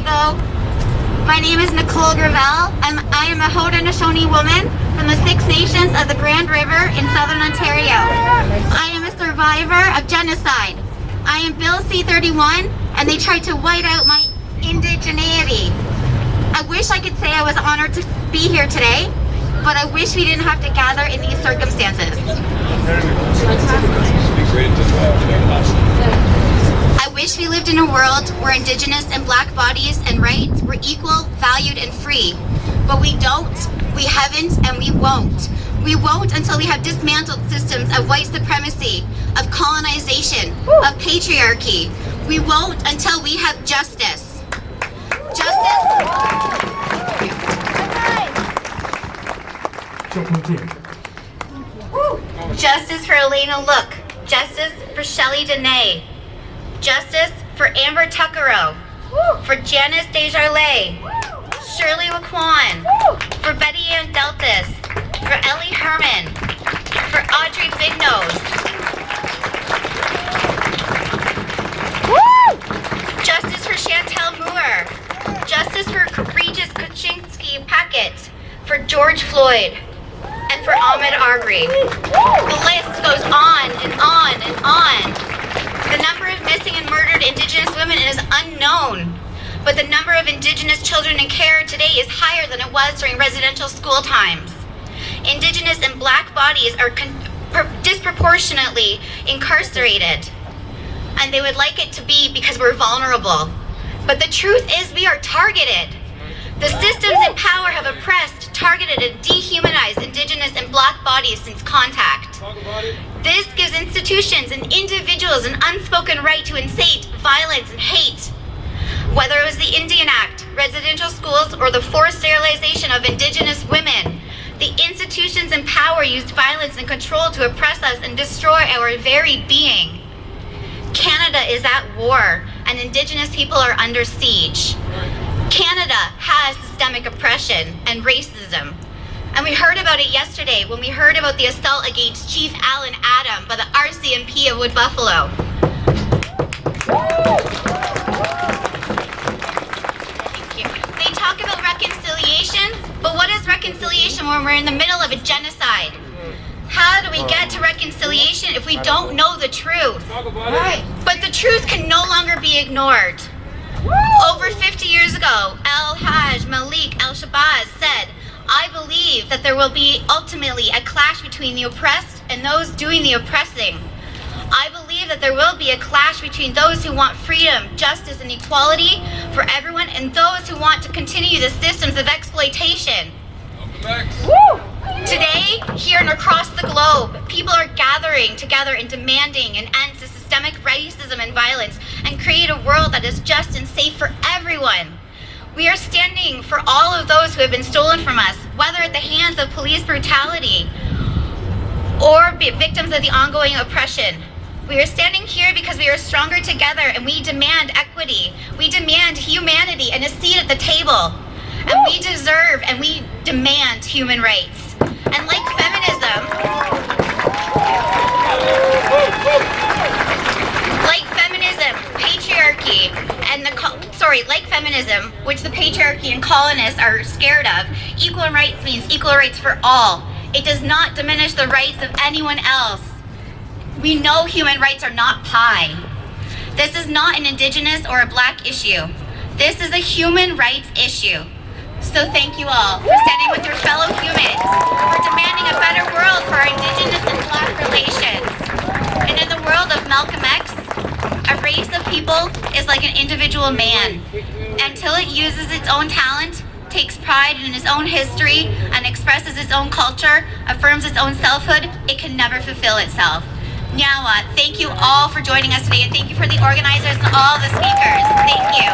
go. My name is Nicole Grenville. I am a Haudenosaunee woman from the Six Nations of the Grand River in Southern Ontario. I am a survivor of genocide. I am Bill C-31, and they tried to white out my indigeneity. I wish I could say I was honored to be here today, but I wish we didn't have to gather in these circumstances. I wish we lived in a world where Indigenous and Black bodies and rights were equal, valued, and free. But we don't, we haven't, and we won't. We won't until we have dismantled systems of white supremacy, of colonization, of patriarchy. We won't until we have justice. Justice for Elena Look. Justice for Shelley Dene. Justice for Amber Tuckero. For Janice Desjardins. Shirley Laquan. For Betty Ann Deltas. For Ellie Herman. For Audrey Bignose. Justice for Chantel Moore. Justice for Regis Kaczynski-Packett. For George Floyd. And for Ahmaud Arbery. The list goes on and on and on. The number of missing and murdered Indigenous women is unknown, but the number of Indigenous children in care today is higher than it was during residential school times. Indigenous and Black bodies are disproportionately incarcerated, and they would like it to be because we're vulnerable. But the truth is we are targeted. The systems in power have oppressed, targeted, and dehumanized Indigenous and Black bodies since contact. This gives institutions and individuals an unspoken right to incite violence and hate. Whether it was the Indian Act, residential schools, or the forced sterilization of Indigenous women, the institutions in power used violence and control to oppress us and destroy our very being. Canada is at war, and Indigenous people are under siege. Canada has systemic oppression and racism. And we heard about it yesterday when we heard about the assault against Chief Alan Adam by the RCMP of Wood Buffalo. Thank you. They talk about reconciliation, but what is reconciliation when we're in the middle of a genocide? How do we get to reconciliation if we don't know the truth? Right. But the truth can no longer be ignored. Over 50 years ago, El-Haj Malik El-Shabazz said, "I believe that there will be ultimately a clash between the oppressed and those doing the oppressing. I believe that there will be a clash between those who want freedom, justice, and equality for everyone and those who want to continue the systems of exploitation." Today, here and across the globe, people are gathering together and demanding an end to systemic racism and violence and create a world that is just and safe for everyone. We are standing for all of those who have been stolen from us, whether at the hands of police brutality or victims of the ongoing oppression. We are standing here because we are stronger together and we demand equity. We demand humanity and a seat at the table. And we deserve and we demand human rights. And like feminism, patriarchy, and like feminism, which the patriarchy and colonists are scared of, equal rights means equal rights for all. It does not diminish the rights of anyone else. We know human rights are not pie. This is not an Indigenous or a Black issue. This is a human rights issue. So thank you all for standing with your fellow humans, for demanding a better world for our Indigenous and Black relations. And in the world of Malcolm X, a race of people is like an individual man. Until it uses its own talent, takes pride in its own history, and expresses its own culture, affirms its own selfhood, it can never fulfill itself. Nyawa, thank you all for joining us today, and thank you for the organizers and all the speakers. Thank you.